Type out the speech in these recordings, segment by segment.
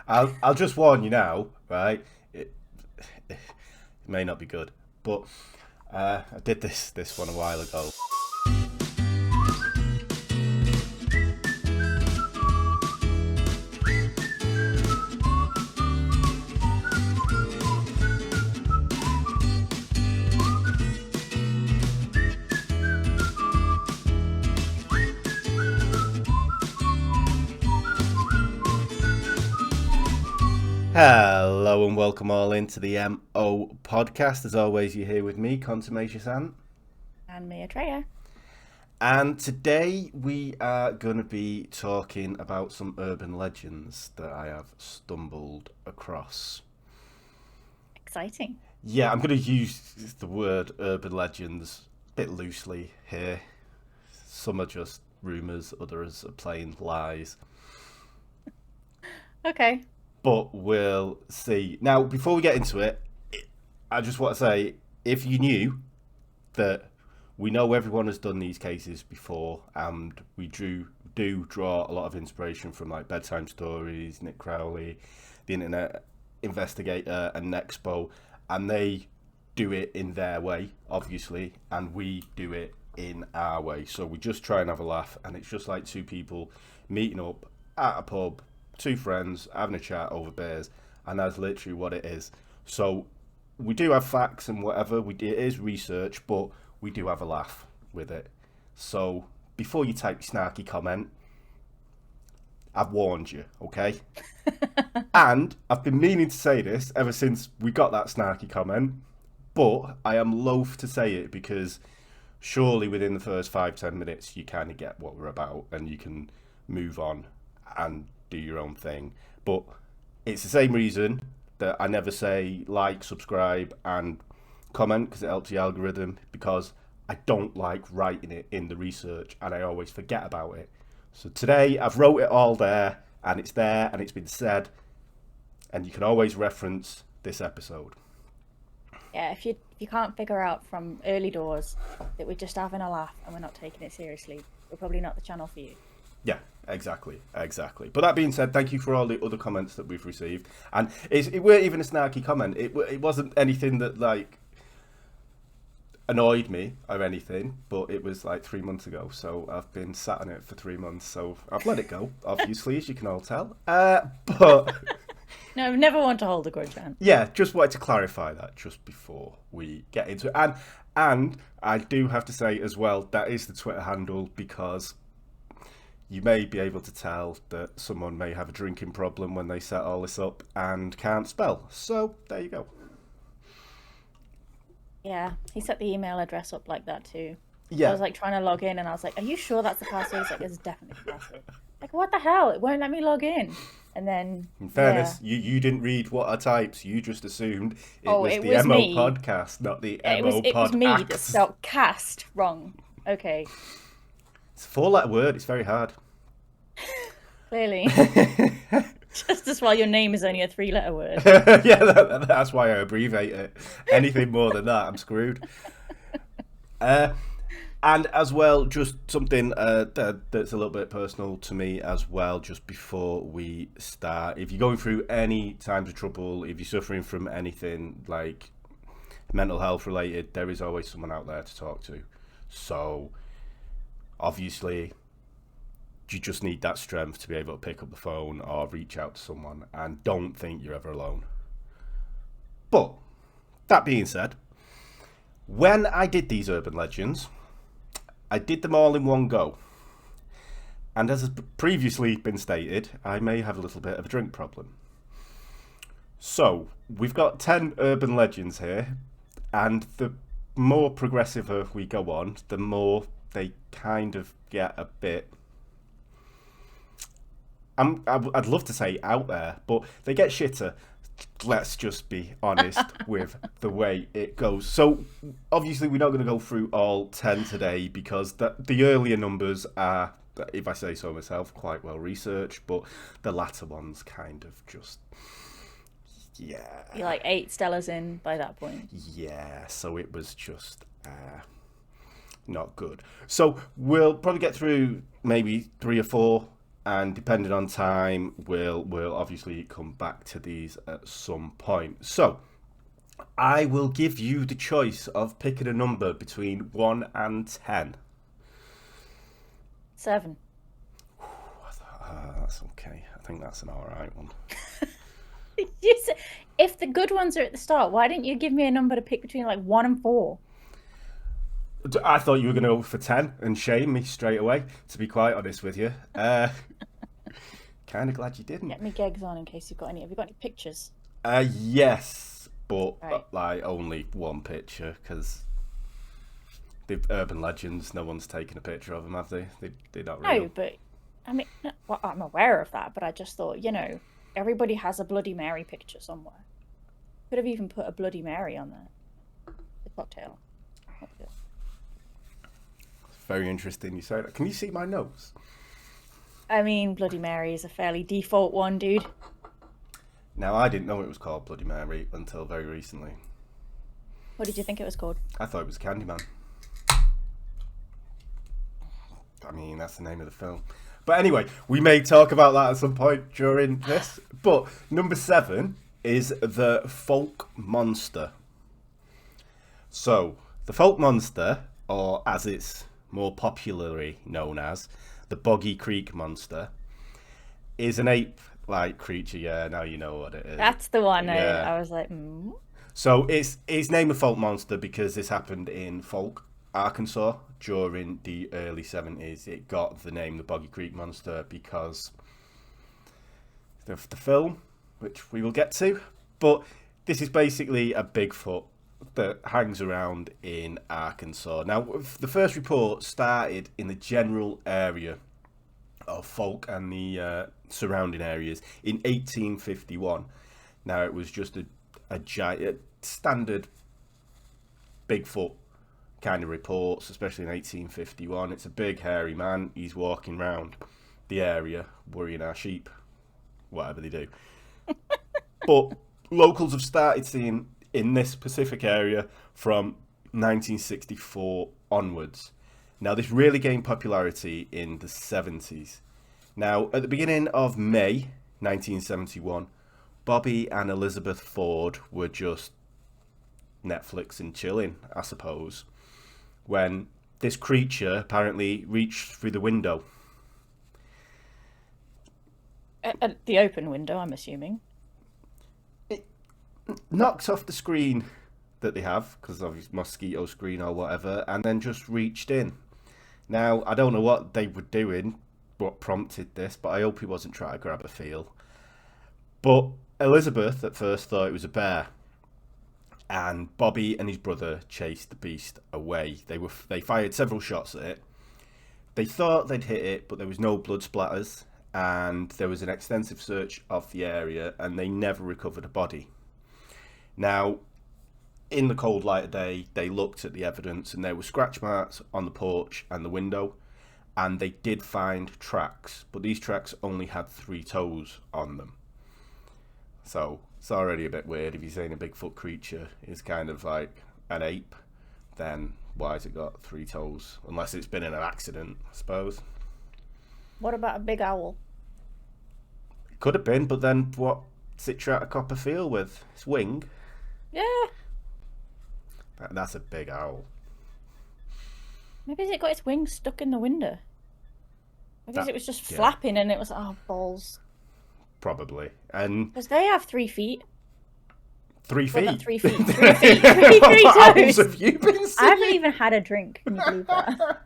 I'll just warn you now, right? It may not be good, but I did this one a while ago. Hello and welcome all into the MO podcast. As always, you're here with me, Contumacious Ant. And me, Atreya. And today we are going to be talking about some urban legends that I have stumbled across. Exciting. Yeah, I'm going to use the word urban legends a bit loosely here. Some are just rumours, others are plain lies. Okay. But we'll see. Now, before we get into it, I just want to say, if you knew that we know everyone has done these cases before, and we do draw a lot of inspiration from like bedtime stories, Nick Crowley, the Internet Investigator, and Nexpo, and they do it in their way, obviously, and we do it in our way. So we just try and have a laugh, and it's just like two people meeting up at a pub, two friends having a chat over beers, and that's literally what it is. So we do have facts and whatever. It is research, but we do have a laugh with it. So before you type your snarky comment, I've warned you, okay? And I've been meaning to say this ever since we got that snarky comment, but I am loath to say it because surely within the first 5-10 minutes you kind of get what we're about and you can move on and do your own thing. But it's the same reason that I never say like, subscribe, and comment because it helps the algorithm, because I don't like writing it in the research and I always forget about it. So today I've wrote it all there and it's been said, and you can always reference this episode. Yeah, if you can't figure out from early doors that we're just having a laugh and we're not taking it seriously, we're probably not the channel for you. Yeah, exactly. But that being said, thank you for all the other comments that we've received. And it weren't even a snarky comment. It wasn't anything that like annoyed me or anything, but it was like 3 months ago. So I've been sat on it for 3 months. So I've let it go, obviously, as you can all tell. But No, I never want to hold a grudge, man. yeah, just wanted to clarify that just before we get into it. And I do have to say as well, that is the Twitter handle, because you may be able to tell that someone may have a drinking problem when they set all this up and can't spell. So there you go. Yeah, he set the email address up like that too. I Yeah, was like trying to log in and I was like, are you sure that's the password? He's like, it's definitely the password. Like, what the hell? It won't let me log in. And then, in yeah. fairness, you didn't read what I typed. You just assumed it Oh, was it the was MO me. podcast, not the It was MO it was pod me that act. spelled cast wrong. Okay, It's a 4-letter word. It's very hard. clearly. Just as well your name is only a three-letter word. Yeah, that's why I abbreviate it. Anything more than that, I'm screwed. Uh, And as well, just something that's a little bit personal to me as well, just before we start. If you're going through any times of trouble, if you're suffering from anything like mental health related, there is always someone out there to talk to. So, obviously, you just need that strength to be able to pick up the phone or reach out to someone, and don't think you're ever alone. But, that being said, when I did these urban legends, I did them all in one go. And as has previously been stated, I may have a little bit of a drink problem. So, we've got 10 urban legends here, and the more progressive we go on, the more they kind of get a bit. I'd love to say out there, but they get shitter. Let's just be honest with the way it goes. So, obviously, we're not going to go through all 10 today because the earlier numbers are, if I say so myself, quite well researched, but the latter ones kind of just, yeah. You're like 8 Stellas in by that point. Yeah, so it was just not good. So, we'll probably get through maybe 3 or 4 and depending on time, we'll obviously come back to these at some point. So, I will give you the choice of picking a number between 1 and 10. 7. That's okay. I think that's an alright one. If the good ones are at the start, why didn't you give me a number to pick between like 1 and 4? I thought you were going to go for 10 and shame me straight away, to be quite honest with you. Kind of glad you didn't. Get me Gegs on in case you've got any. Have you got any pictures? Yes, but Right. like only one picture, because the urban legends, no one's taken a picture of them, have they? They're not real. No, but I mean, well, I'm aware of that, but I just thought, everybody has a Bloody Mary picture somewhere. Could have even put a Bloody Mary on there. The cocktail. Very interesting you say that. Can you see my notes? I mean, Bloody Mary is a fairly default one, dude. Now, I didn't know it was called Bloody Mary until very recently. What did you think it was called? I thought it was Candyman. I mean, that's the name of the film. But anyway, we may talk about that at some point during this. But number 7 is the Folk Monster. So, the Folk Monster, or as it's more popularly known as, the Boggy Creek Monster, is an ape-like creature. Yeah, now you know what it is. That's the one. Yeah. I was like, So it's named a Folk Monster because this happened in Folk, Arkansas during the early 70s. It got the name the Boggy Creek Monster because of the film, which we will get to. But this is basically a Bigfoot that hangs around in Arkansas. Now, the first report started in the general area of Folk and the surrounding areas in 1851. Now, it was just a giant, standard Bigfoot kind of reports, especially in 1851. It's a big, hairy man. He's walking around the area, worrying our sheep, whatever they do. But locals have started seeing in this specific area from 1964 onwards. Now, this really gained popularity in the 70s. Now, at the beginning of May 1971, Bobby and Elizabeth Ford were just Netflix and chilling, I suppose, when this creature apparently reached through the window. At the open window, I'm assuming. It knocked off the screen that they have, because of his mosquito screen or whatever, and then just reached in. Now, I don't know what they were doing, what prompted this, but I hope he wasn't trying to grab a feel. But Elizabeth at first thought it was a bear, and Bobby and his brother chased the beast away. They fired several shots at it. They thought they'd hit it, but there was no blood splatters, and there was an extensive search of the area, and they never recovered a body. Now, in the cold light of day, they looked at the evidence, and there were scratch marks on the porch and the window, and they did find tracks, but these tracks only had 3 toes on them. So it's already a bit weird. If you're saying a Bigfoot creature is kind of like an ape, then why has it got 3 toes? Unless it's been in an accident, I suppose. What about a big owl? It could have been, but then what's it trying to cop a feel with? Its wing? Yeah. That's a big owl. Maybe it got its wings stuck in the window. Maybe it was just yeah. flapping and it was, balls. Probably. And Because they have 3 feet. 3 feet? Well, not 3 feet. 3 feet. 3 What owls toes. have you been seeing? I haven't even had a drink. Can you believe that?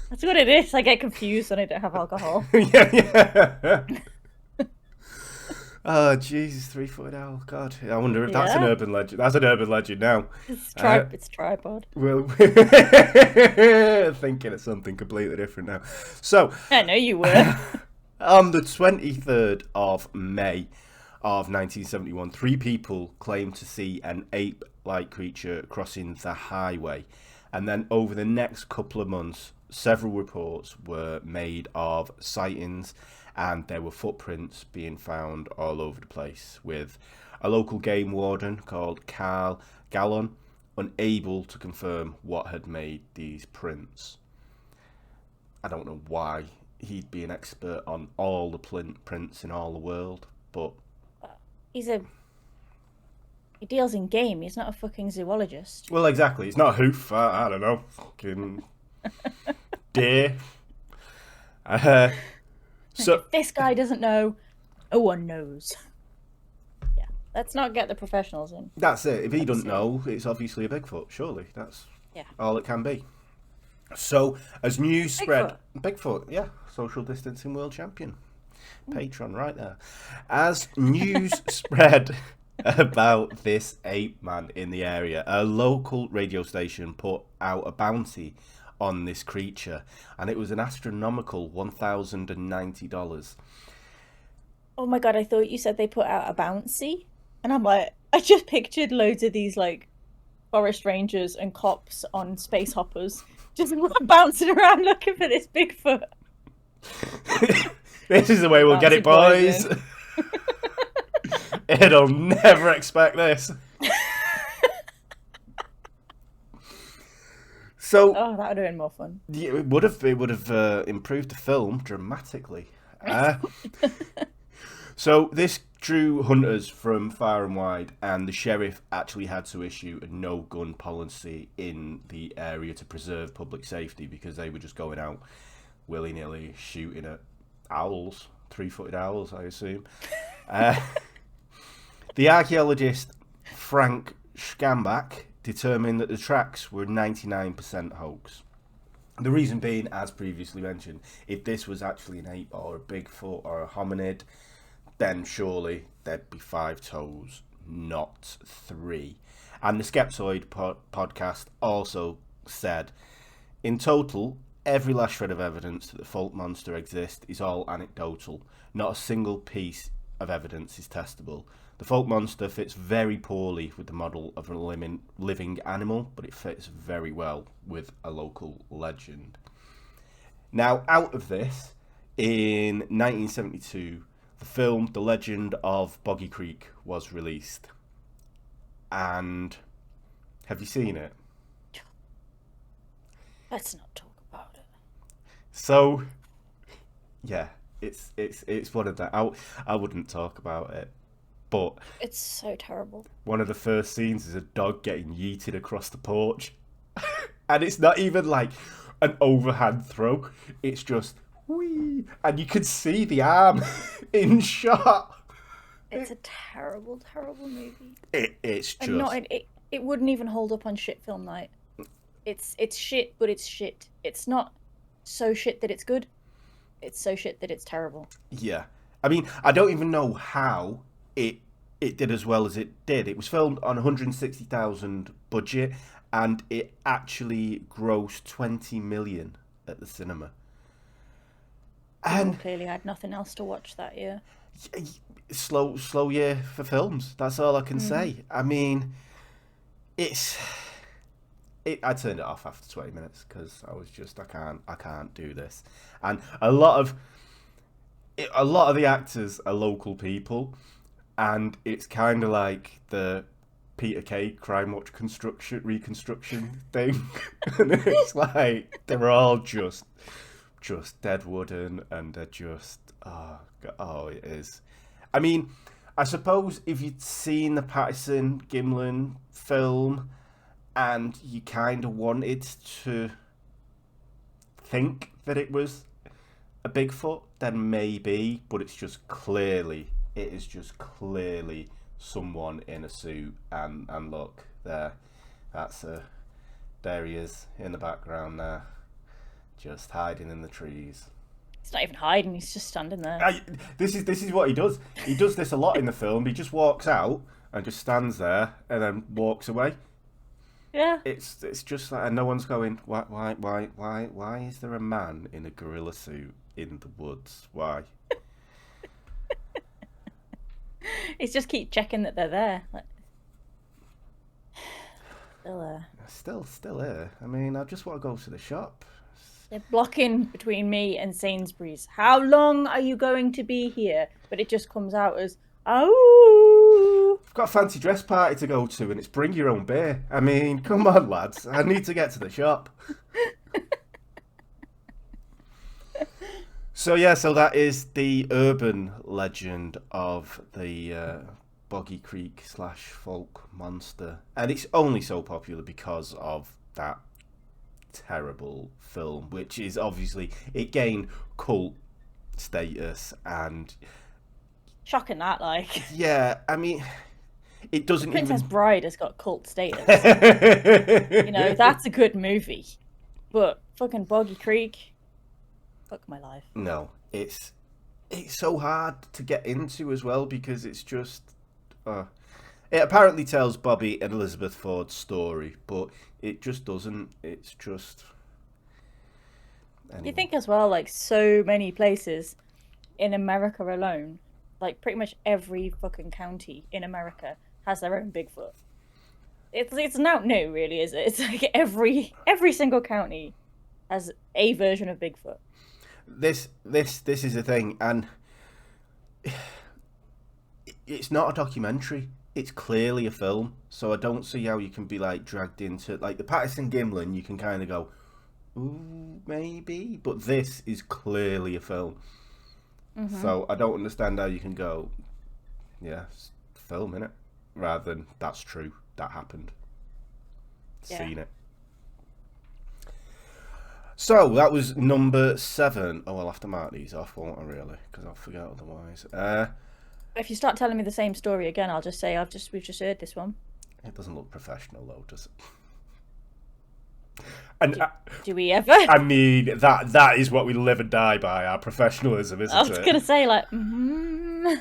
That's what it is. I get confused when I don't have alcohol. yeah. Oh, Jesus, 3-footed owl. God, I wonder if that's an urban legend. That's an urban legend now. It's tripod. Well, thinking of something completely different now. So, I know you were. on the 23rd of May of 1971, 3 people claimed to see an ape-like creature crossing the highway. And then over the next couple of months, several reports were made of sightings, and there were footprints being found all over the place, with a local game warden called Carl Gallon unable to confirm what had made these prints. I don't know why he'd be an expert on all the prints in all the world, but He deals in game. He's not a fucking zoologist. well, exactly. It's not a hoof. I don't know, fucking deer. So If this guy doesn't know, no one knows. Yeah, let's not get the professionals in. that's it. If he doesn't know, it's obviously a Bigfoot. Surely that's all it can be. So as news spread, Bigfoot, yeah, social distancing world champion, patron right there. As news spread about this ape man in the area, a local radio station put out a bounty on this creature, and it was an astronomical $1,090. Oh my god, I thought you said they put out a bouncy, and I'm like, I just pictured loads of these like forest rangers and cops on space hoppers just bouncing around looking for this Bigfoot. This is the way we'll get it, boys. It'll never expect this. So, that would have been more fun. Yeah, it would have improved the film dramatically. So this drew hunters from far and wide, and the sheriff actually had to issue a no-gun policy in the area to preserve public safety, because they were just going out willy-nilly shooting at owls, 3-footed owls, I assume. The archaeologist Frank Schambach determined that the tracks were 99% hoax. The reason being, as previously mentioned, if this was actually an ape or a Bigfoot or a hominid, then surely there'd be 5 toes, not 3. And the Skeptoid podcast also said, in total, every last shred of evidence that the fault monster exists is all anecdotal. Not a single piece of evidence is testable. The folk monster fits very poorly with the model of a living animal, but it fits very well with a local legend. Now, out of this, in 1972, the film The Legend of Boggy Creek was released. And have you seen it? Let's not talk about it. So, yeah, it's one of that. I wouldn't talk about it. But it's so terrible. One of the first scenes is a dog getting yeeted across the porch. And it's not even like an overhand throw. It's just, whee! And you can see the arm in shot. It's a terrible, terrible movie. It's just... And it wouldn't even hold up on shit film night. It's shit, but it's shit. It's not so shit that it's good. It's so shit that it's terrible. Yeah. I mean, I don't even know how it did as well as it did. It was filmed on 160,000 budget, and it actually grossed 20 million at the cinema. And clearly had nothing else to watch that year. Slow year for films. That's all I can say. I mean, I turned it off after 20 minutes because I was just, I can't do this. And a lot of the actors are local people. And it's kind of like the Peter Kay Crime Watch reconstruction thing. And it's like, they're all just dead wooden, and they're just, it is. I mean, I suppose if you'd seen the Patterson Gimlin film and you kind of wanted to think that it was a Bigfoot, then maybe, but it is just clearly someone in a suit, and look there, there he is in the background there, just hiding in the trees. He's not even hiding, he's just standing there. This is what he does. He does this a lot in the film. He just walks out and just stands there and then walks away. Yeah. It's just like, and no one's going, why is there a man in a gorilla suit in the woods? Why? It's just keep checking that they're there. Like, still there. Still here. I mean, I just want to go to the shop. They're blocking between me and Sainsbury's. How long are you going to be here? But it just comes out as, oh. I've got a fancy dress party to go to, and it's bring your own beer. I mean, come on, lads. I need to get to the shop. So that is the urban legend of the Boggy Creek / folk monster, and it's only so popular because of that terrible film, which is obviously it gained cult status, and Shocking that, like. yeah, I mean, it doesn't Princess even. Bride has got cult status. That's a good movie. But fucking Boggy Creek, fuck my life. No, it's so hard to get into as well because it's just. It apparently tells Bobby and Elizabeth Ford's story, but it just doesn't. It's just. Anyway. You think as well, like so many places in America alone, like pretty much every fucking county in America has their own Bigfoot. It's not new, really, is it? It's like every single county has a version of Bigfoot. This is the thing, and it's not a documentary. It's clearly a film, so I don't see how you can be like dragged into like the Patterson Gimlin. You can kind of go, ooh, maybe, but this is clearly a film. Mm-hmm. So I don't understand how you can go, yeah, it's film, innit? Rather than that's true, that happened. Yeah. Seen it. So that was number 7. Oh, I'll have to mark these off, won't I? Really, because I'll forget otherwise. If you start telling me the same story again, I'll just say we've just heard this one. It doesn't look professional, though, does it? And do we ever? I mean, that is what we live and die by, our professionalism, isn't it? I was going to say, like, mm-hmm.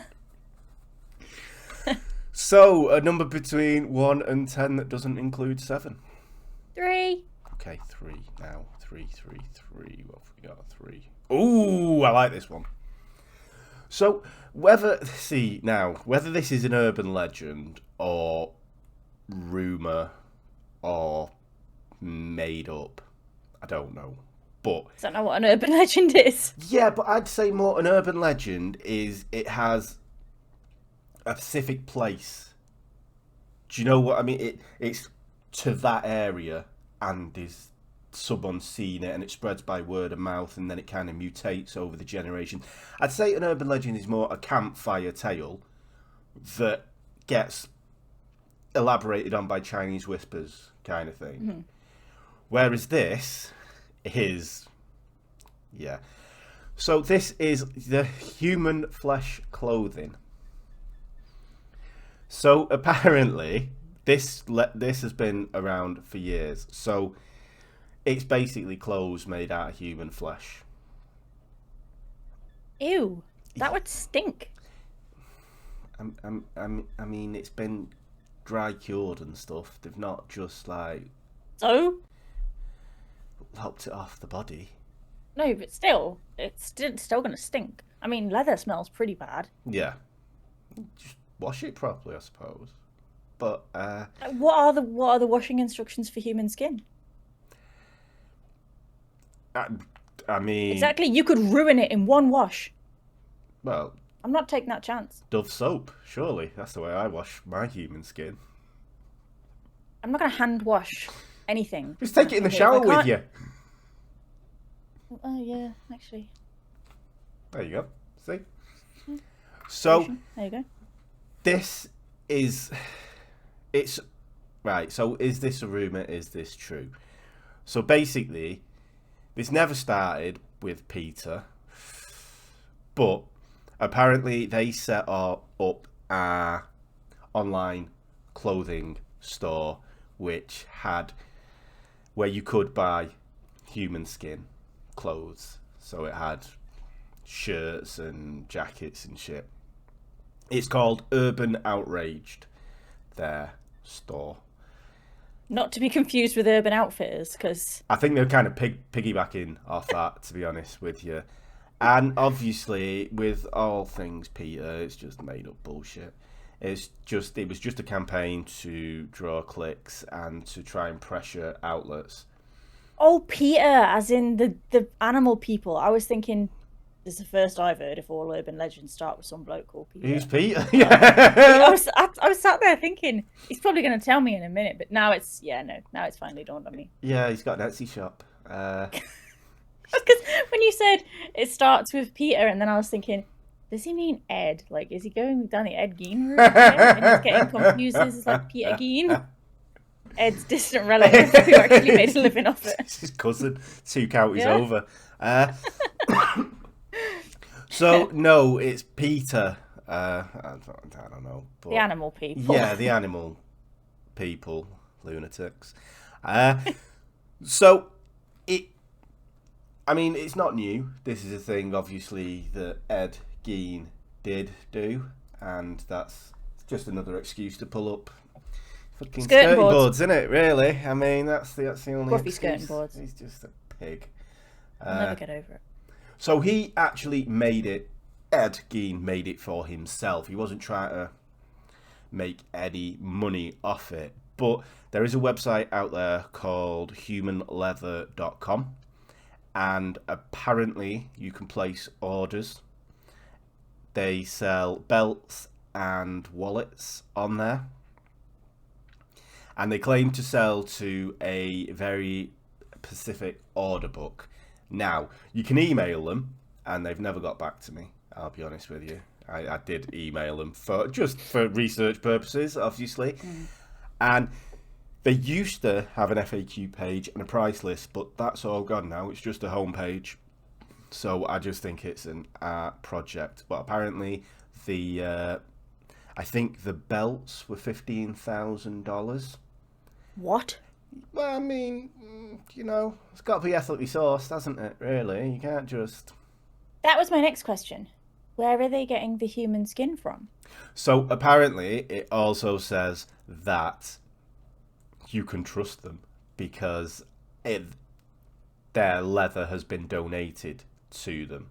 So, a number between 1 and 10 that doesn't include 7. 3. Okay, 3 now. 3. What have we got? 3. Ooh, I like this one. So, whether this is an urban legend or rumour or made up, I don't know. But is that not what an urban legend is? Yeah, but I'd say more an urban legend is it has a specific place. Do you know what I mean? It's to that area and is someone's seen it and it spreads by word of mouth and then it kind of mutates over the generation. I'd say an urban legend is more a campfire tale that gets elaborated on by Chinese whispers kind of thing. Mm-hmm. Whereas this is, yeah. So this is the human flesh clothing. So apparently this has been around for years. So it's basically clothes made out of human flesh. Ew, that would stink. I mean, it's been dry cured and stuff. They've not just like lopped it off the body. No, but still, it's still gonna stink. I mean, leather smells pretty bad. Yeah, just wash it properly, I suppose. But what are the washing instructions for human skin? I mean, exactly. You could ruin it in one wash. Well, I'm not taking that chance. Dove soap, surely. That's the way I wash my human skin. I'm not going to hand wash anything. Just take it in the shower with you. Oh, yeah, actually. There you go. See? Yeah. So, there you go. This is... It's... Right, so is this a rumour? Is this true? So basically, this never started with Peter, but apparently they set up a online clothing store which had where you could buy human skin clothes. So it had shirts and jackets and shit. It's called Urban Outraged, their store. Not to be confused with Urban Outfitters, because I think they're kind of piggybacking off that, to be honest with you. And obviously, with all things Peter, it's just made up bullshit. It was just a campaign to draw clicks and to try and pressure outlets. Oh, Peter, as in the animal people. I was thinking, this is the first I've heard of all urban legends start with some bloke called Peter. Who's Peter? Yeah. I was sat there thinking, he's probably going to tell me in a minute, but now it's finally dawned on me. Yeah, he's got an Etsy shop. Because when you said it starts with Peter, and then I was thinking, does he mean Ed? Like, is he going down the Ed Gein route here? And he's getting confused. This is like Peter Gein, Ed's distant relative who actually made a living off it. It's his cousin, 2 counties Yeah. over. So no, it's Peter. I don't know. But The animal people. yeah, the animal people, lunatics. So it's not new. This is a thing, obviously, that Ed Gein did do, and that's just another excuse to pull up fucking skirting boards, isn't it? Really? I mean, that's the only Gruffy excuse. skirting boards. He's just a pig. I'll never get over it. So he actually made it. Ed Gein made it for himself. He wasn't trying to make any money off it. But there is a website out there called humanleather.com, and apparently you can place orders. They sell belts and wallets on there, and they claim to sell to a very specific order book. Now, you can email them, and they've never got back to me. I'll be honest with you. I did email them for research purposes, obviously. And they used to have an FAQ page and a price list, but that's all gone now. It's just a home page. So I just think it's an art project. But apparently I think the belts were $15,000. What? Well, I mean, it's got to be ethically sourced, hasn't it, really? You can't just... That was my next question. Where are they getting the human skin from? So apparently it also says that you can trust them because their leather has been donated to them.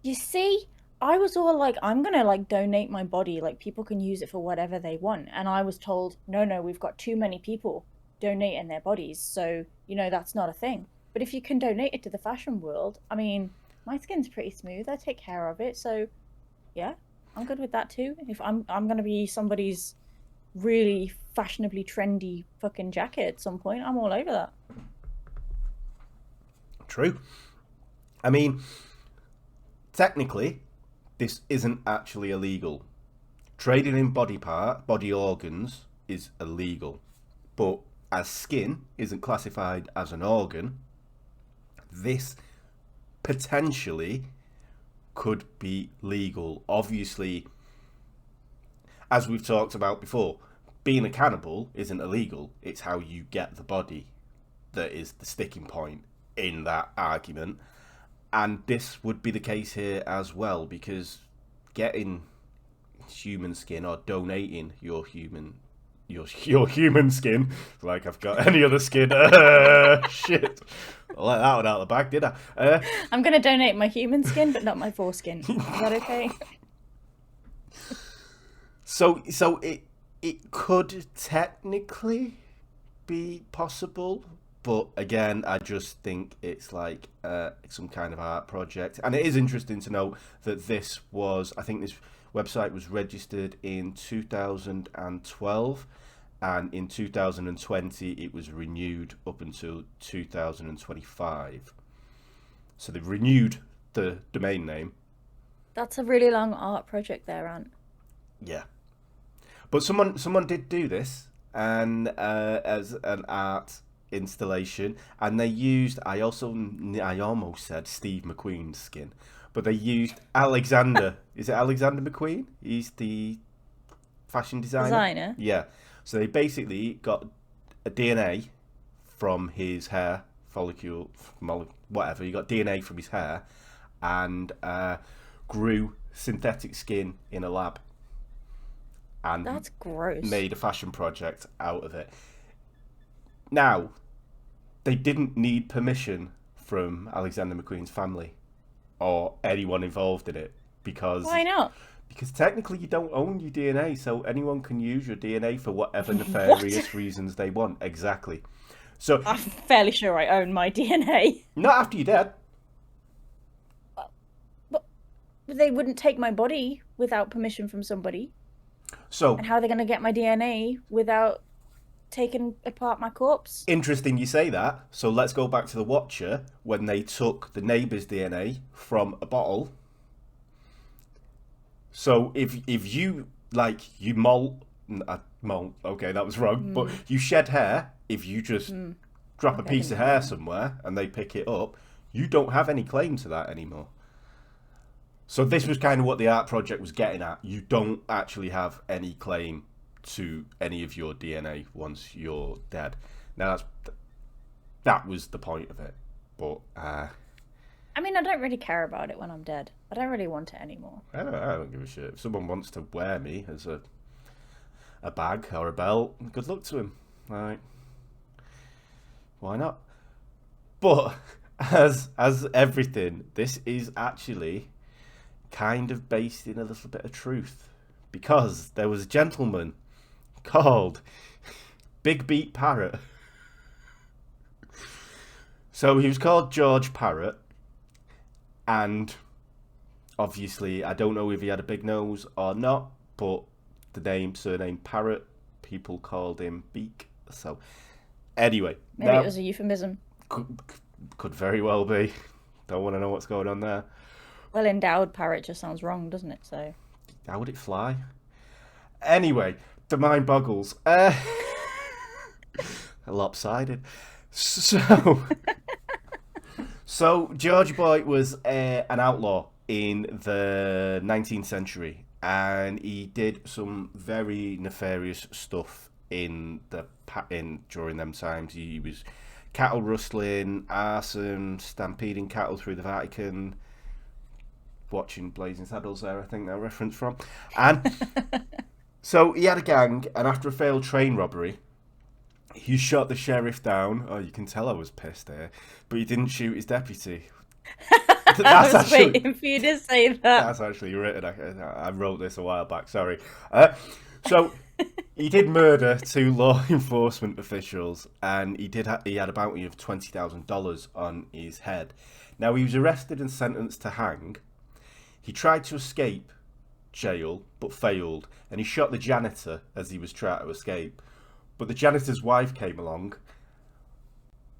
You see, I was all like, I'm going to like donate my body. Like people can use it for whatever they want. And I was told, no, we've got too many people donating their bodies. So, that's not a thing. But if you can donate it to the fashion world, I mean, my skin's pretty smooth. I take care of it. So, yeah, I'm good with that too. If I'm going to be somebody's really fashionably trendy fucking jacket at some point, I'm all over that. True. I mean, technically, this isn't actually illegal. Trading in body organs is illegal. But as skin isn't classified as an organ, this potentially could be legal. Obviously, as we've talked about before, being a cannibal isn't illegal. It's how you get the body that is the sticking point in that argument. And this would be the case here as well, because getting human skin or donating your human skin, like I've got any other skin, shit, I let that one out of the bag, did I? I'm going to donate my human skin, but not my foreskin. Is that okay? So it could technically be possible, but again, I just think it's like some kind of art project. And it is interesting to know that this website was registered in 2012, and in 2020 it was renewed up until 2025. So they've renewed the domain name. That's a really long art project there, Ant. Yeah. But someone did do this, and as an art installation, and they used, I almost said Steve McQueen's skin, but they used Alexander. Is it Alexander McQueen? He's the fashion designer. Yeah. So they basically got a DNA from his hair follicle, whatever. You got DNA from his hair, and grew synthetic skin in a lab. And that's gross. Made a fashion project out of it. Now, they didn't need permission from Alexander McQueen's family or anyone involved in it, because... Why not? Because technically you don't own your DNA, so anyone can use your DNA for whatever nefarious reasons they want. Exactly. So I'm fairly sure I own my DNA. Not after you're dead. But they wouldn't take my body without permission from somebody. So, and how are they going to get my DNA without taken apart my corpse. Interesting you say that. So let's go back to the Watcher when they took the neighbour's DNA from a bottle. So if you you molt, okay, that was wrong. But you shed hair. If you just drop a piece of hair somewhere and they pick it up, you don't have any claim to that anymore. So this was kind of what the art project was getting at. You don't actually have any claim to any of your DNA once you're dead. Now that was the point of it. But I mean, I don't really care about it when I'm dead. I don't really want it anymore. I don't give a shit. If someone wants to wear me as a bag or a belt, good luck to him. Like, why not? But as everything, this is actually kind of based in a little bit of truth, because there was a gentleman called Beat Parrot. So he was called George Parrot, and obviously I don't know if he had a big nose or not, but the surname Parrot, people called him Beak. So anyway, maybe it was a euphemism. Could very well be. Don't want to know what's going on there. Well endowed parrot just sounds wrong, doesn't it? So how would it fly? Anyway, the mind boggles. Lopsided. So George Boy was an outlaw in the 19th century, and he did some very nefarious stuff during them times. He was cattle rustling, arson, stampeding cattle through the Vatican. Watching Blazing Saddles there, I think that reference from. And so he had a gang, and after a failed train robbery, he shot the sheriff down. Oh, you can tell I was pissed there. But he didn't shoot his deputy. I was waiting for you to say that. That's actually written. I wrote this a while back, sorry. So he did murder 2 law enforcement officials, and he had a bounty of $20,000 on his head. Now, he was arrested and sentenced to hang. He tried to escape jail, but failed, and he shot the janitor as he was trying to escape. But the janitor's wife came along,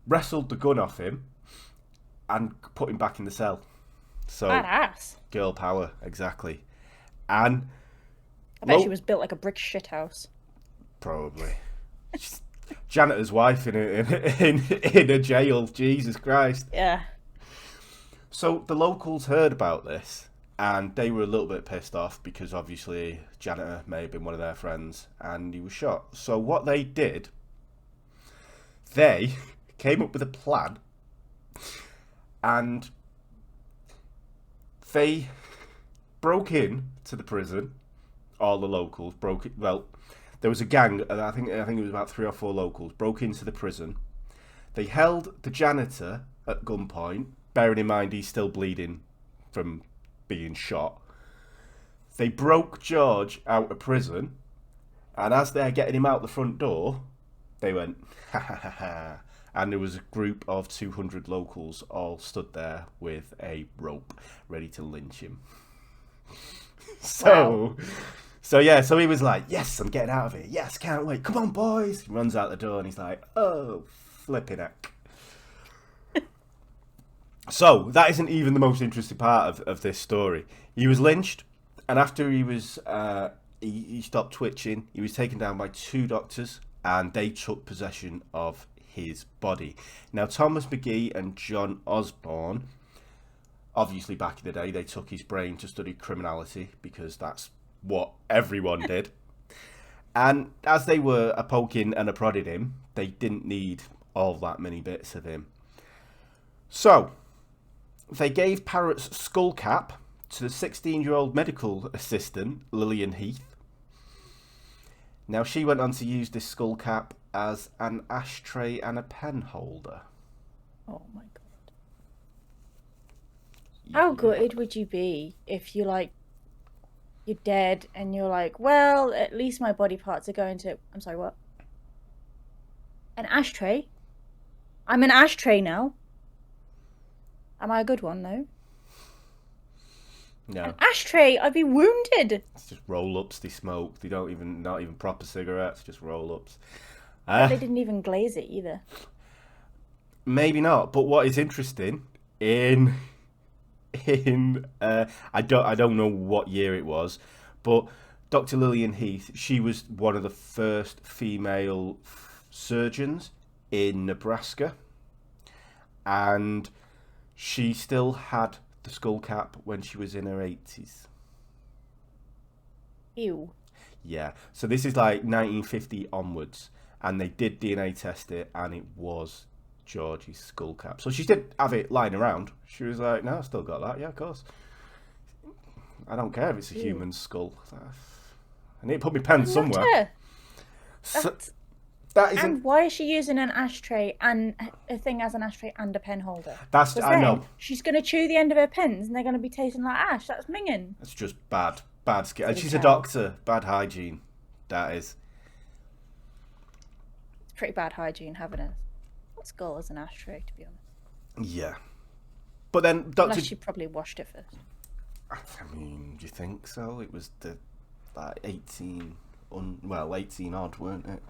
wrestled the gun off him, and put him back in the cell. So, badass. Girl power, exactly. And I bet she was built like a brick shithouse. Probably. Janitor's wife in a jail. Jesus Christ. Yeah. So the locals heard about this, and they were a little bit pissed off because obviously janitor may have been one of their friends, and he was shot. So what they did, they came up with a plan, and they broke in to the prison. All the locals broke it. Well, there was a gang. I think it was about 3 or 4 locals broke into the prison. They held the janitor at gunpoint, bearing in mind he's still bleeding from being shot. They broke George out of prison, and as they're getting him out the front door, they went ha ha ha ha. And there was a group of 200 locals all stood there with a rope, ready to lynch him. So he was like, yes, I'm getting out of here. Yes, can't wait. Come on, boys. He runs out the door and he's like, oh, flipping heck. So that isn't even the most interesting part of this story. He was lynched, and after he was, he stopped twitching. He was taken down by 2 doctors, and they took possession of his body. Now, Thomas McGee and John Osborne, obviously back in the day, they took his brain to study criminality because that's what everyone did. And as they were a poking and a prodding him, they didn't need all that many bits of him. So they gave Parrot's skull cap to the 16-year-old medical assistant, Lillian Heath. Now, she went on to use this skull cap as an ashtray and a pen holder. Oh my god. How good would you be if you're dead and you're like, well, at least my body parts are going to... I'm sorry, what? An ashtray? I'm an ashtray now. Am I a good one, though? No. An ashtray? I'd be wounded. It's just roll-ups they smoke. They not even proper cigarettes, just roll-ups. But they didn't even glaze it either. Maybe not. But what is interesting I don't know what year it was, but Dr. Lillian Heath, she was one of the first female surgeons in Nebraska, and she still had the skull cap when she was in her 80s. Ew. Yeah, so this is like 1950 onwards, and they did DNA test it, and it was Georgie's skull cap. So she did have it lying around. She was like, no, I still got that. Yeah, of course. I don't care if it's a human skull. I need to put my pen somewhere. So, that isn't... And why is she using an ashtray and a thing as an ashtray and a pen holder? That's, I know. She's going to chew the end of her pens and they're going to be tasting like ash. That's minging. That's just bad skin. And she's a doctor. Bad hygiene. That is. It's pretty bad hygiene having a skull as an ashtray, to be honest. Yeah. But then Dr. Unless she probably washed it first. I mean, do you think so? It was the like 18 odd, weren't it?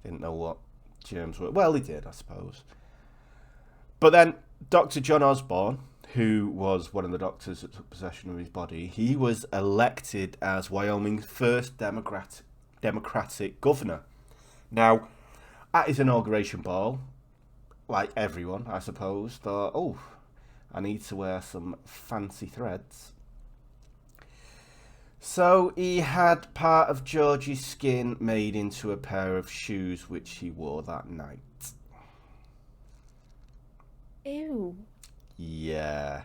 Didn't know what germs were. Well, he did, I suppose. But then Dr. John Osborne, who was one of the doctors that took possession of his body, he was elected as Wyoming's first Democratic governor. Now, at his inauguration ball, like everyone, I suppose, thought, oh, I need to wear some fancy threads. So he had part of Georgie's skin made into a pair of shoes which he wore that night. Ew. Yeah.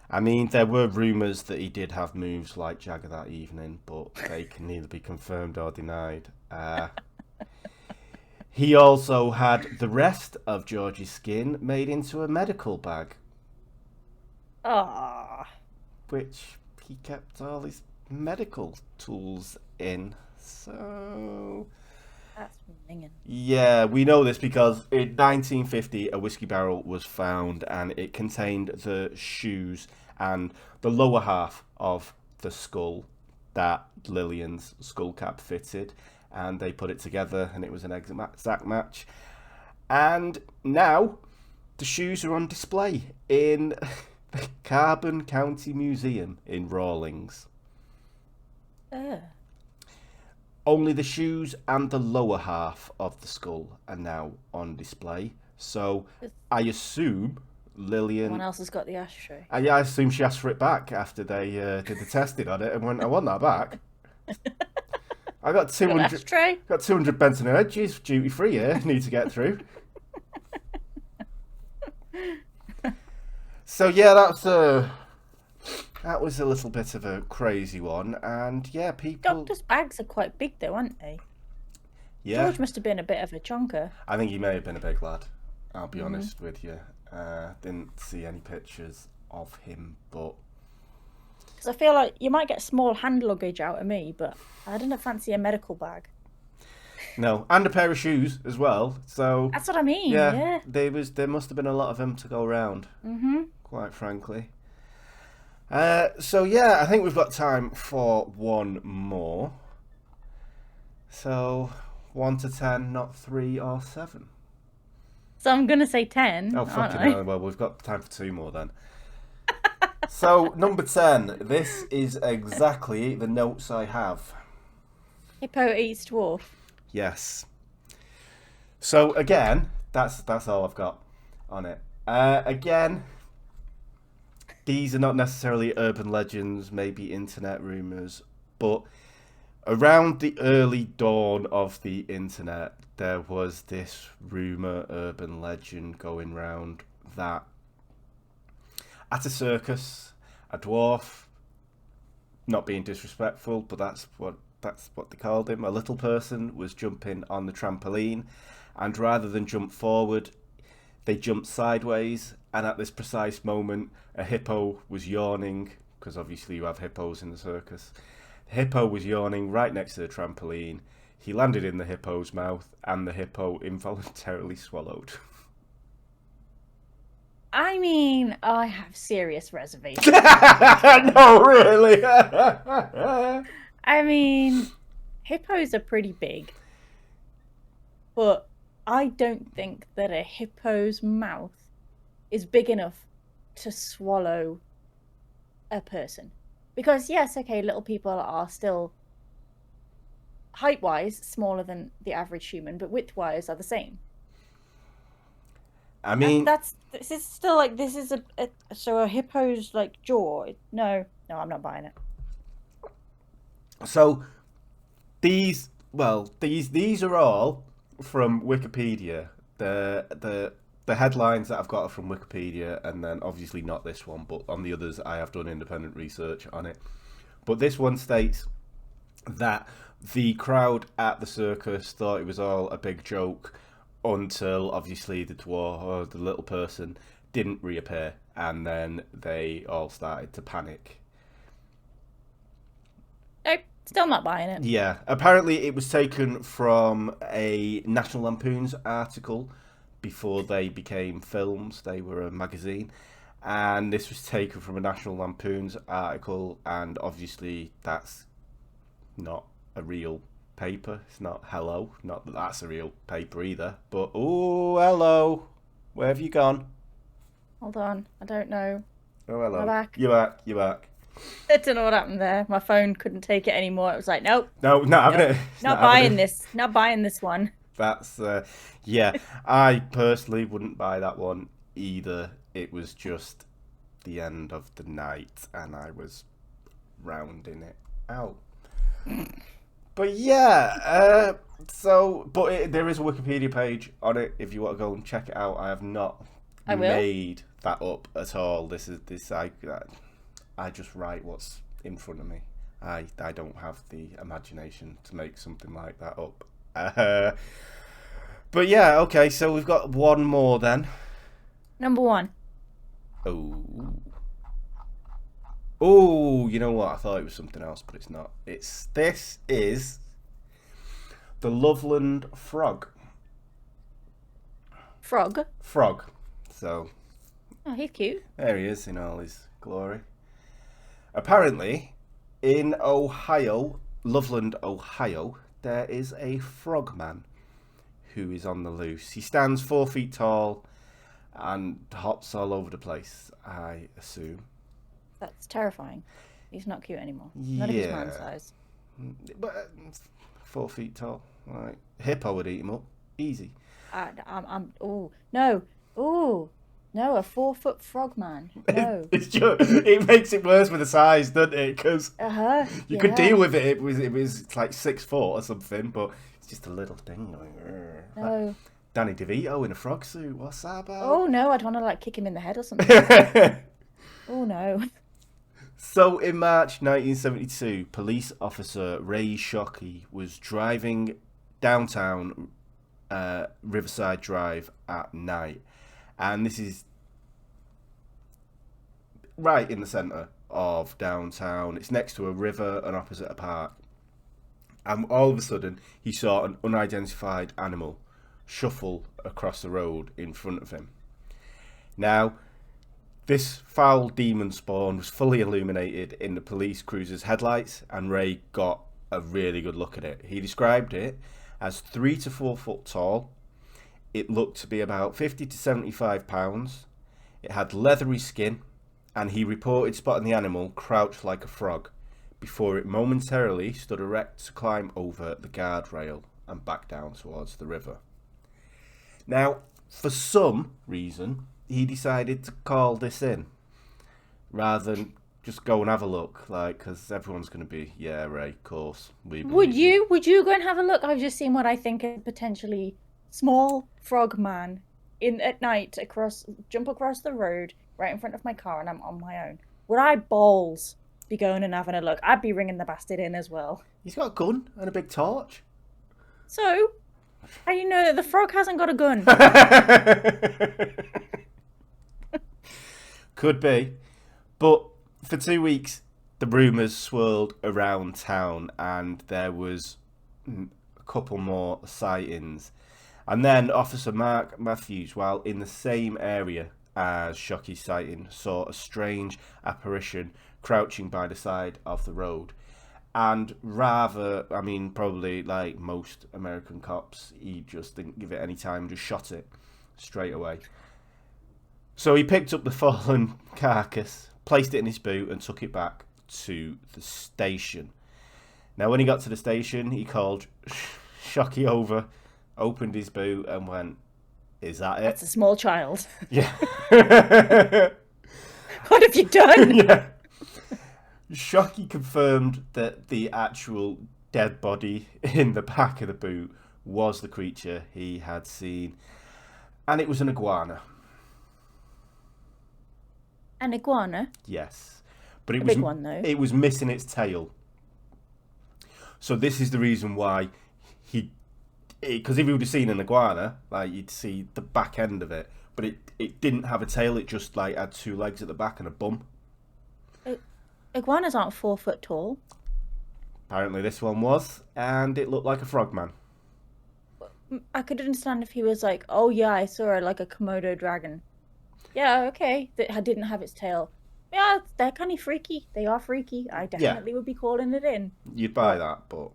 I mean, there were rumours that he did have moves like Jagger that evening, but they can neither be confirmed or denied. He also had the rest of Georgie's skin made into a medical bag. Ah. Which he kept all his medical tools in. So... That's minging. Yeah, we know this because in 1950 a whiskey barrel was found and it contained the shoes and the lower half of the skull that Lillian's skull cap fitted, and they put it together and it was an exact match. And now the shoes are on display in the Carbon County Museum in Rawlings. Only the shoes and the lower half of the skull are now on display. So I assume Lillian... Someone else has got the ashtray. Yeah, I assume she asked for it back after they did the testing on it and went, I want that back. I got 200 Benson and Hedges duty free here. Need to get through. So yeah, that was a little bit of a crazy one, and yeah, people... Doctor's bags are quite big though, aren't they? Yeah. George must have been a bit of a chonker. I think he may have been a big lad, I'll be honest with you. Didn't see any pictures of him, but... Because I feel like you might get small hand luggage out of me, but I didn't fancy a medical bag. No, and a pair of shoes as well, so... That's what I mean, yeah. There must have been a lot of them to go around, quite frankly. So yeah, I think we've got time for one more. So 1 to 10, not 3 or 7. So I'm gonna say 10. Oh fucking hell! Well, we've got time for 2 more then. So number 10. This is exactly the notes I have. Hippo eats dwarf. Yes. So again, that's all I've got on it. Again. These are not necessarily urban legends, maybe internet rumours, but around the early dawn of the internet, there was this rumour, urban legend going round that at a circus, a dwarf, not being disrespectful, but that's what they called him, a little person was jumping on the trampoline, and rather than jump forward, they jumped sideways, and at this precise moment, a hippo was yawning, because obviously you have hippos in the circus. The hippo was yawning right next to the trampoline. He landed in the hippo's mouth, and the hippo involuntarily swallowed. I mean, I have serious reservations. No, really? I mean, hippos are pretty big, but I don't think that a hippo's mouth is big enough to swallow a person. Because yes, okay, little people are still height-wise smaller than the average human, but width-wise are the same. I mean, This is still like this is so a hippo's like jaw. No, I'm not buying it. so these are all from Wikipedia. The headlines that I've got are from Wikipedia, and then obviously not this one, but on the others I have done independent research on it. But this one states that the crowd at the circus thought it was all a big joke until obviously the dwarf or the little person didn't reappear, and then they all started to panic. Nope, still not buying it. Yeah, apparently it was taken from a National Lampoon's article before they became films. They were a magazine, and this was taken from a National Lampoon's article, and obviously that's not a real paper. It's not Hello, not that that's a real paper either. But oh, hello, where have you gone? Hold on, I don't know. Oh, hello. I'm back. You're back. You're back. I don't know what happened there. My phone couldn't take it anymore. It was like, nope, No, not having nope, it. not buying this. Not buying this one. That's yeah. I personally wouldn't buy that one either. It was just the end of the night, and I was rounding it out. But yeah, there is a Wikipedia page on it if you want to go and check it out. I have not made that up at all. I just write what's in front of me. I don't have the imagination to make something like that up. But yeah, okay, so we've got one more then. Number one. Oh, you know what? I thought it was something else, but it's not. This is the Loveland Frog. Frog? Frog. So. Oh, he's cute. There he is in all his glory. Apparently, in Ohio, Loveland, Ohio, there is a frogman who is on the loose. He stands 4 feet tall and hops all over the place, I assume. That's terrifying. He's not cute anymore. Not if he's man size. But 4 feet tall. Right. Hippo would eat him up. Easy. Oh, no. Oh, no, a 4-foot frogman. No. It makes it worse with the size, doesn't it? Because you could deal with it. It was like 6 foot or something, but it's just a little thing. No. Danny DeVito in a frog suit. What's that about? Oh, no, I'd want to like kick him in the head or something. Oh, no. So, in March 1972, police officer Ray Shockey was driving downtown Riverside Drive at night. And this is right in the centre of downtown. It's next to a river and opposite a park. And all of a sudden, he saw an unidentified animal shuffle across the road in front of him. Now, this foul demon spawn was fully illuminated in the police cruiser's headlights, and Ray got a really good look at it. He described it as 3 to 4 foot tall. It looked to be about 50 to 75 pounds. It had leathery skin, and he reported spotting the animal crouched like a frog before it momentarily stood erect to climb over the guardrail and back down towards the river. Now, for some reason, he decided to call this in rather than just go and have a look, like, because everyone's going to be, yeah, Ray, of course. Would you go and have a look? I've just seen what I think is potentially small frog man at night jump across the road right in front of my car, and I'm on my own. Would I balls be going and having a look? I'd be ringing the bastard in as well. He's got a gun and a big torch. So, how do you know that the frog hasn't got a gun? Could be. But for 2 weeks, the rumours swirled around town, and there was a couple more sightings. And then Officer Mark Matthews, while in the same area as Shockey's sighting, saw a strange apparition crouching by the side of the road. And rather, I mean, probably like most American cops, he just didn't give it any time, just shot it straight away. So he picked up the fallen carcass, placed it in his boot, and took it back to the station. Now, when he got to the station, he called Shocky over, opened his boot, and went, "Is that it?" That's a small child. Yeah. What have you done? Yeah. Shocky confirmed that the actual dead body in the back of the boot was the creature he had seen, and it was an iguana. An iguana? Yes, but it A was big one, though. It was missing its tail. So this is the reason why because if you would have seen an iguana, like you'd see the back end of it, but it didn't have a tail. It just like had two legs at the back and a bum. Iguanas aren't 4 foot tall. Apparently this one was, and it looked like a frogman. I could understand if he was like, "Oh yeah, I saw like a Komodo dragon." Yeah, okay. That didn't have its tail. Yeah, they're kind of freaky. They are freaky. I definitely would be calling it in. You'd buy that, but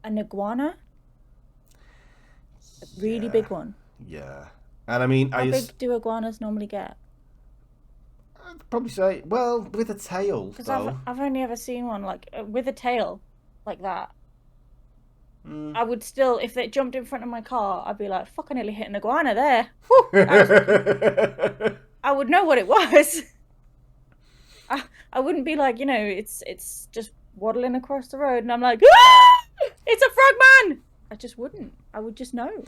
An iguana? A really big one. yeah. And I mean, How big do iguanas normally get? I'd probably say, well, with a tail, Because though. I've only ever seen one like with a tail like that. I would still, if it jumped in front of my car, I'd be like, "Fuck, I nearly hit an iguana there." Whew, I would know what it was. I wouldn't be like, it's just waddling across the road, and I'm like, "Ah! It's a frogman!" I just wouldn't. I would just know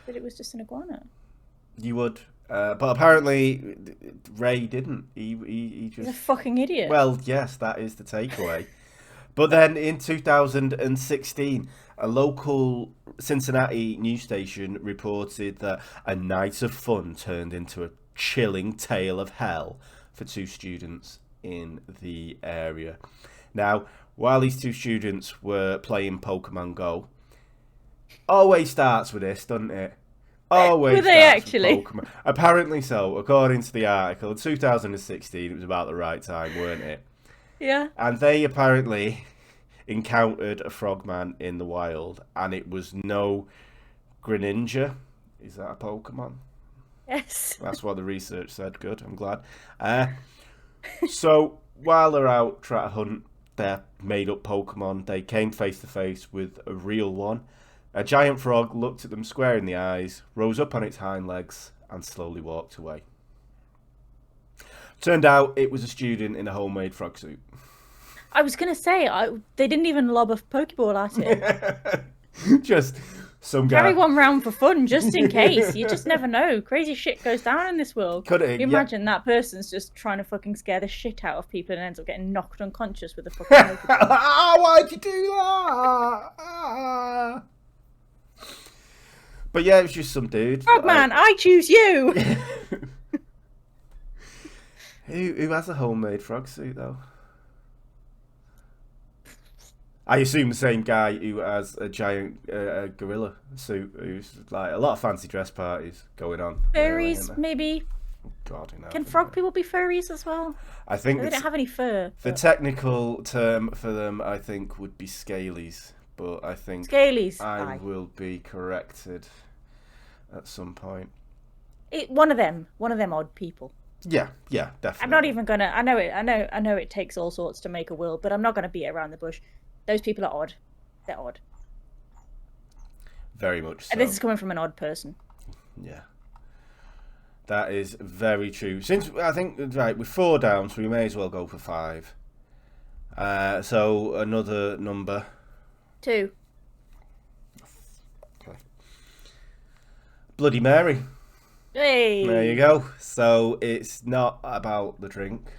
that it was just an iguana. You would. But apparently, Ray didn't. He just... He's a fucking idiot. Well, yes, that is the takeaway. But then in 2016, a local Cincinnati news station reported that a night of fun turned into a chilling tale of hell for 2 students in the area. Now, while these 2 students were playing Pokemon Go, always starts with this, doesn't it? Always. Were they actually? Pokemon. Apparently so, according to the article. In 2016, it was about the right time, weren't it? Yeah. And they apparently encountered a frogman in the wild, and it was no Greninja. Is that a Pokemon? Yes. That's what the research said. Good, I'm glad. So while they're out trying to hunt their made-up Pokemon, they came face to face with a real one. A giant frog looked at them square in the eyes, rose up on its hind legs, and slowly walked away. Turned out it was a student in a homemade frog suit. I was going to say, they didn't even lob a Pokeball at it. Just some guy. Carry one round for fun, just in case. You just never know. Crazy shit goes down in this world. Could it? You imagine that person's just trying to fucking scare the shit out of people and ends up getting knocked unconscious with a fucking Pokeball. Why'd you do that? But yeah, it was just some dude. Frogman, I choose you! Who has a homemade frog suit, though? I assume the same guy who has a giant gorilla suit, who's like a lot of fancy dress parties going on. Furries, Really, maybe? God, Can frog people be furries as well? I think They don't have any fur. the technical term for them, I think, would be scalies. But I think Scalies. I will be corrected at some point. One of them odd people. Yeah, definitely. I'm not even gonna. I know it takes all sorts to make a world, but I'm not gonna beat around the bush. Those people are odd. They're odd. Very much so. And this is coming from an odd person. Yeah. That is very true. Since I think right, with 4 down, so we may as well go for 5. So another number. 2. Okay. Bloody Mary. Hey. There you go. So it's not about the drink,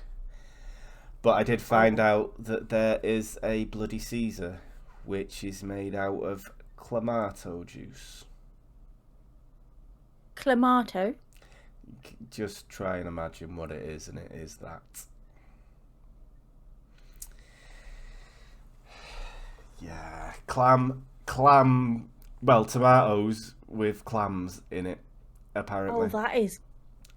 but I did find out that there is a Bloody Caesar, which is made out of clamato juice. Clamato. Just try and imagine what it is, and it is that. Yeah, clam. Well, tomatoes with clams in it, apparently. Oh, that is.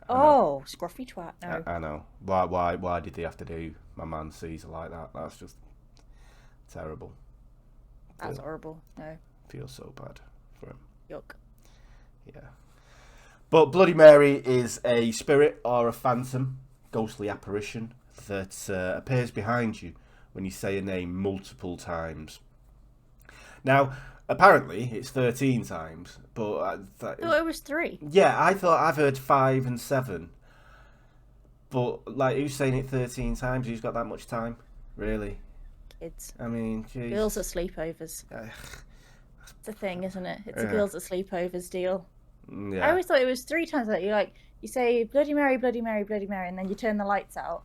Oh, scruffy twat. No. I know. Why did they have to do my man Caesar like that? That's Terrible. That's horrible. No. Feel so bad for him. Yuck. Yeah. But Bloody Mary is a spirit or a phantom, ghostly apparition that appears behind you when you say a name multiple times. Now, apparently, it's 13 times, but... I thought it was 3. Yeah, I thought I've heard 5 and 7. But, like, who's saying it 13 times? Who's got that much time? Really? Kids. I mean, geez. Girls at sleepovers. It's a thing, isn't it? It's a girls at sleepovers deal. Yeah. I always thought it was 3 times that you say Bloody Mary, Bloody Mary, Bloody Mary, and then you turn the lights out.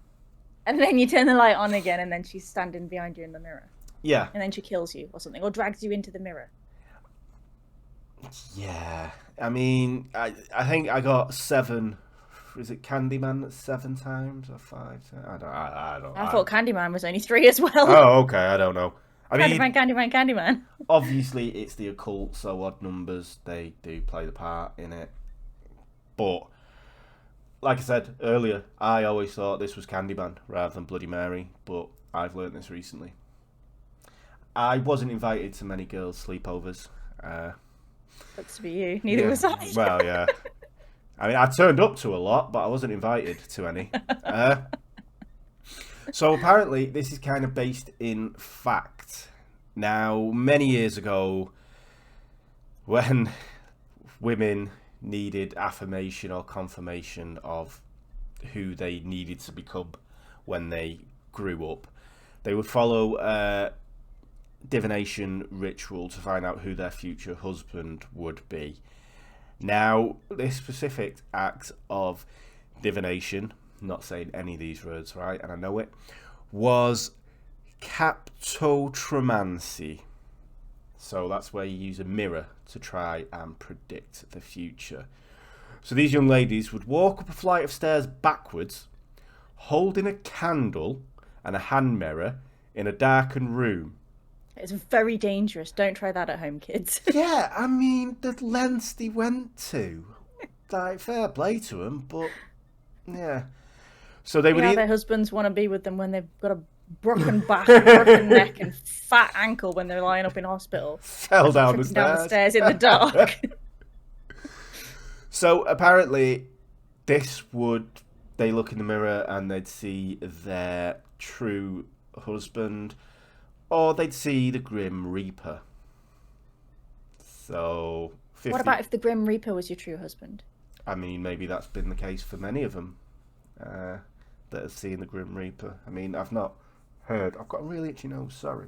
And then you turn the light on again, and then she's standing behind you in the mirror. Yeah. And then she kills you or something, or drags you into the mirror. Yeah. I mean, I think I got 7. Is it Candyman that's 7 times or 5 times? I don't know. I thought Candyman was only 3 as well. Oh, okay. I don't know. I mean, Candyman. obviously, it's the occult, so odd numbers, they do play the part in it. But, like I said earlier, I always thought this was Candyman rather than Bloody Mary, but I've learnt this recently. I wasn't invited to many girls' sleepovers. Looks to be you. Neither was I. Well, yeah. I mean, I turned up to a lot, but I wasn't invited to any. So apparently, this is kind of based in fact. Now, many years ago, when women needed affirmation or confirmation of who they needed to become when they grew up, they would follow a divination ritual to find out who their future husband would be. Now, this specific act of divination, not saying any of these words right, and I know it, was captotromancy. So that's where you use a mirror to try and predict the future. So these young ladies would walk up a flight of stairs backwards, holding a candle and a hand mirror in a darkened room. It's very dangerous. Don't try that at home, kids. Yeah, I mean, the lengths they went to. Like, fair play to them, but yeah. So they would. Their husbands want to be with them when they've got a broken back, broken neck, and fat ankle when they're lying up in hospital. Fell down the stairs in the dark. So apparently, they look in the mirror and they'd see their true husband, or they'd see the Grim Reaper. So, what about if the Grim Reaper was your true husband? I mean, maybe that's been the case for many of them that have seen the Grim Reaper. I mean, I've not heard. I've got a really itchy nose. Sorry.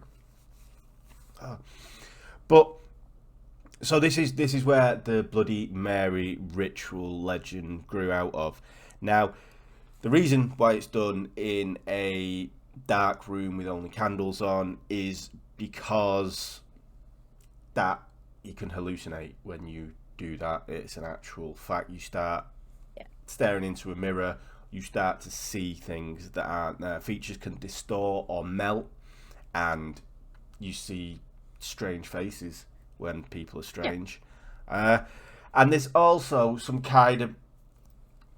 But so this is where the Bloody Mary ritual legend grew out of. Now, the reason why it's done in a dark room with only candles on is because that you can hallucinate when you do that. It's an actual fact. You start staring into a mirror, you start to see things that aren't there. Features can distort or melt, and you see strange faces when people are strange. And there's also some kind of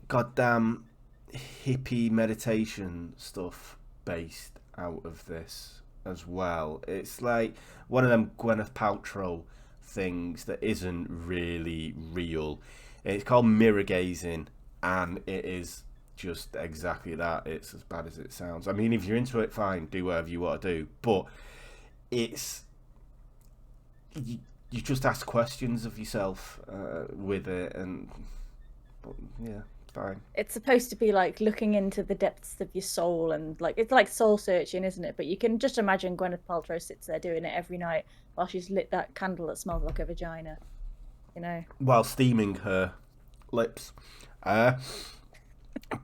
goddamn hippie meditation stuff based out of this as well. It's like one of them Gwyneth Paltrow things that isn't really real. It's called mirror gazing, and it is just exactly that. It's as bad as it sounds. I mean, if you're into it, fine, do whatever you want to do, but it's you just ask questions of yourself with it, and yeah, fine. It's supposed to be like looking into the depths of your soul, and like it's like soul searching, isn't it? But you can just imagine Gwyneth Paltrow sits there doing it every night while she's lit that candle that smells like a vagina, you know, while steaming her lips.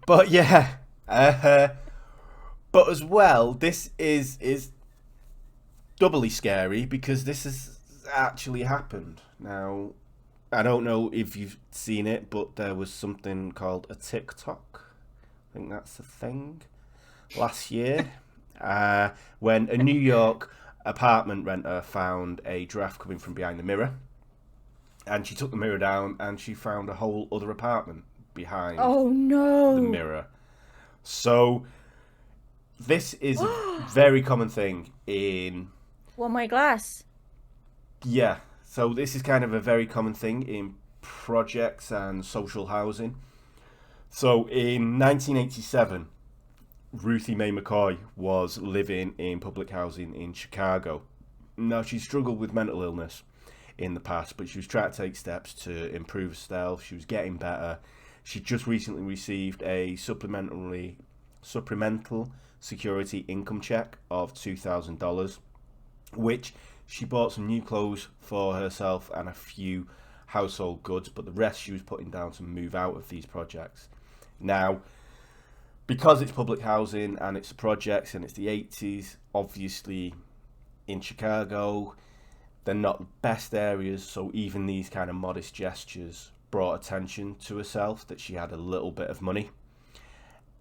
But yeah, but as well, this is doubly scary because this has actually happened. Now, I don't know if you've seen it, but there was something called a TikTok. I think that's the thing. Last year, when a New York apartment renter found a giraffe coming from behind the mirror, and she took the mirror down and she found a whole other apartment behind the mirror. So this is a very common thing in One-way glass. Yeah, so this is kind of a very common thing in projects and social housing. So in 1987, Ruthie Mae McCoy was living in public housing in Chicago. Now, she struggled with mental illness in the past, but she was trying to take steps to improve herself. She was getting better. She just recently received a supplemental security income check of $2,000, which she bought some new clothes for herself and a few household goods, but the rest she was putting down to move out of these projects. Now, because it's public housing and it's projects and it's the 80s, obviously in Chicago, they're not the best areas, so even these kind of modest gestures brought attention to herself that she had a little bit of money.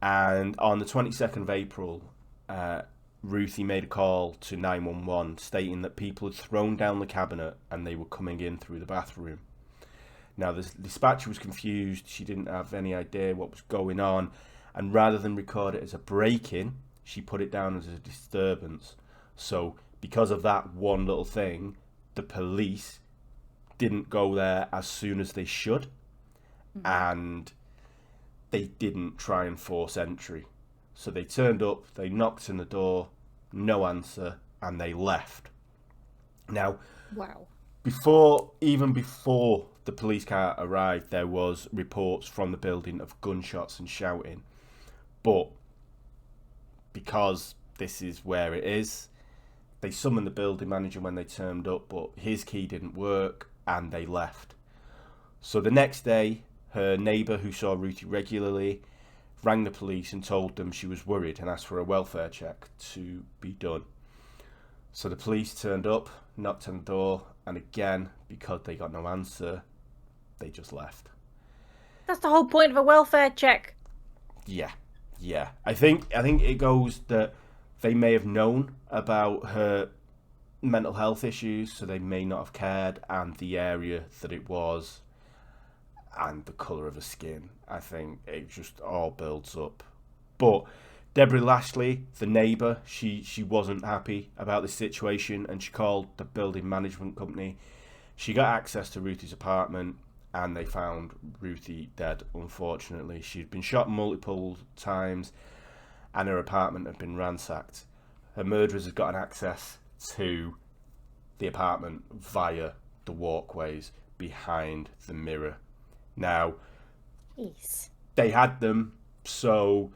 And on the 22nd of April, Ruthie made a call to 911 stating that people had thrown down the cabinet and they were coming in through the bathroom. Now, the dispatcher was confused. She didn't have any idea what was going on. And rather than record it as a break-in, she put it down as a disturbance. So because of that one little thing, the police didn't go there as soon as they should. And they didn't try and force entry. So they turned up, they knocked on the door, no answer, and they left. Now, Wow. before the police car arrived, there was reports from the building of gunshots and shouting. But because this is where it is, they summoned the building manager when they turned up, but his key didn't work and they left. So the next day, her neighbour, who saw Ruthie regularly, rang the police and told them she was worried and asked for a welfare check to be done. So the police turned up, knocked on the door, and again, because they got no answer, they just left. That's the whole point of a welfare check. Yeah. I think it goes that they may have known about her mental health issues, so they may not have cared, and the area that it was, and the colour of her skin. I think it just all builds up. But Deborah Lashley, the neighbour, she wasn't happy about the situation, and she called the building management company. She got access to Ruthie's apartment, and they found Ruthie dead, unfortunately. She'd been shot multiple times, and her apartment had been ransacked. Her murderers had gotten access to the apartment via the walkways behind the mirror. Now, Jeez. they had them, so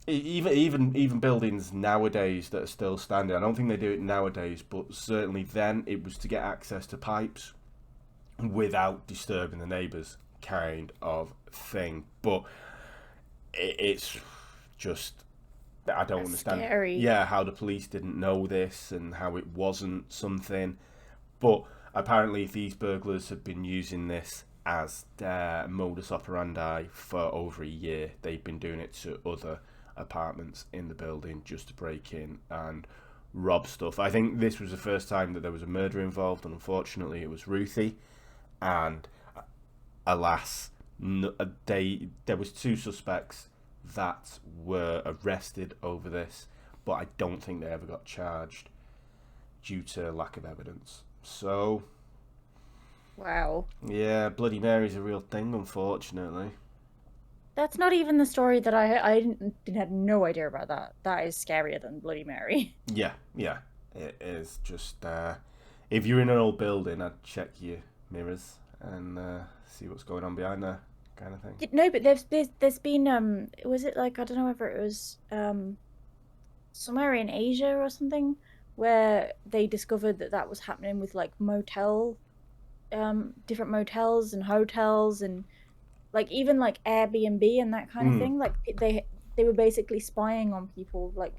even buildings nowadays that are still standing, I don't think they do it nowadays, but certainly then it was to get access to pipes without disturbing the neighbours, kind of thing. But it's just, I don't understand. Scary. Yeah, how the police didn't know this and how it wasn't something. But apparently these burglars have been using this as their modus operandi for over a year. They've been doing it to other apartments in the building just to break in and rob stuff. I think this was the first time that there was a murder involved, and unfortunately it was Ruthie. And alas, there was 2 suspects that were arrested over this, but I don't think they ever got charged due to lack of evidence. So, Wow. yeah, Bloody Mary's a real thing, unfortunately. That's not even the story that I had no idea about that. That is scarier than Bloody Mary. Yeah, it is. Just if you're in an old building, I'd check your mirrors and see what's going on behind there, kind of thing. No, but there's been was it like, I don't know whether it was somewhere in Asia or something, where they discovered that was happening with like different motels and hotels, and like even like Airbnb and that kind of thing. Like they were basically spying on people, like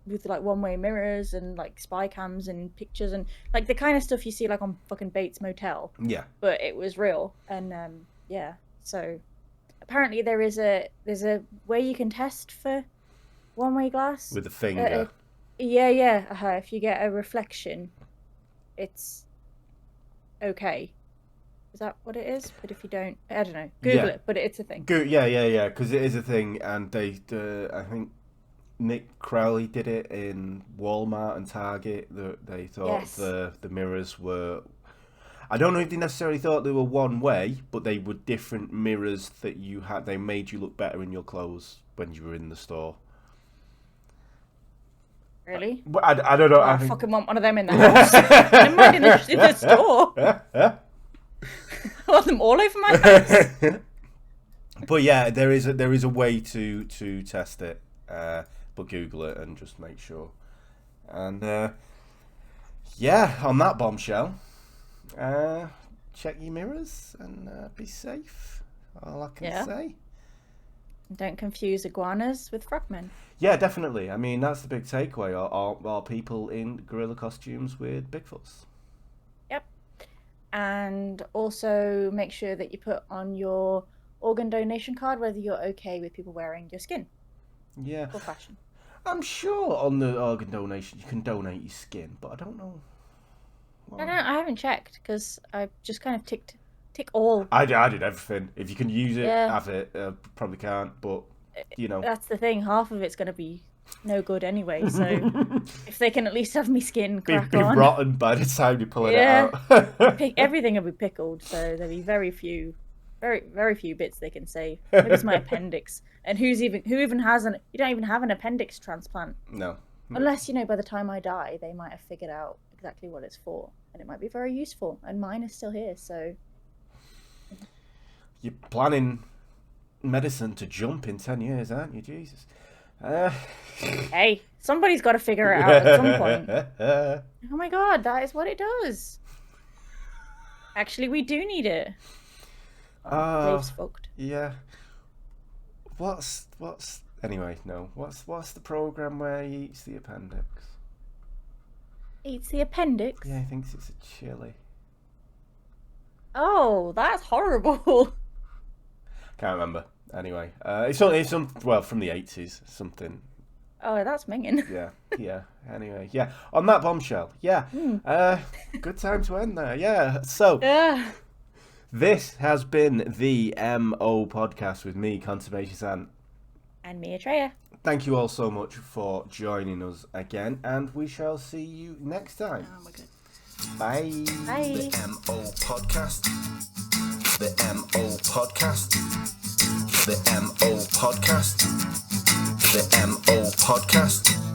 with like one-way mirrors and like spy cams and pictures and like the kind of stuff you see like on fucking Bates Motel. Yeah. But it was real. And yeah, so apparently there's a way you can test for one-way glass With the finger. if you get a reflection, it's okay. Is that what it is? But if you don't, I don't know. Google it, but it's a thing. Yeah, because it is a thing, and I think Nick Crowley did it in Walmart and Target. They thought the mirrors were... I don't know if they necessarily thought they were one way, but they were different mirrors that you had. They made you look better in your clothes when you were in the store. Really? I don't know. Oh, I fucking want one of them in the house. Never mind in the store. I want them all over my house. But yeah, there is a way to test it. But Google it and just make sure. And on that bombshell, check your mirrors and be safe. All I can say. Don't confuse iguanas with frogmen. Yeah, definitely. I mean, that's the big takeaway. Are people in gorilla costumes with Bigfoots? Yep. And also make sure that you put on your organ donation card whether you're okay with people wearing your skin. Yeah. For fashion. I'm sure on the organ donation you can donate your skin, but I don't know. I haven't checked because I just kind of tick all. I did everything. If you can use it, have it. Probably can't, but you know. That's the thing. Half of it's going to be no good anyway. So if they can at least have me skin crack be on, rotten by the time you pull it out. Everything will be pickled. So there'll be very few bits they can save. Maybe it's my appendix. And who even has you don't even have an appendix transplant. No. Unless, by the time I die, they might have figured out exactly what it's for. And it might be very useful. And mine is still here, so... You're planning medicine to jump in 10 years, aren't you? Jesus. Hey, somebody's got to figure it out at some point. Oh my god, that is what it does. Actually, we do need it. Dave's fucked. Yeah. What's anyway, no. What's the program where he eats the appendix? Eats the appendix? Yeah, he thinks it's a chili. Oh, that's horrible. Can't remember. Anyway, it's from the 80s, something. Oh, that's minging. Yeah. Anyway, yeah. On that bombshell, yeah. Good time to end there. Yeah. So, this has been the MO podcast with me, Conservation Sam. And me, Atreya. Thank you all so much for joining us again, and we shall see you next time. Oh my god. Bye. Bye. The MO podcast. The MO podcast. The MO podcast. The MO podcast.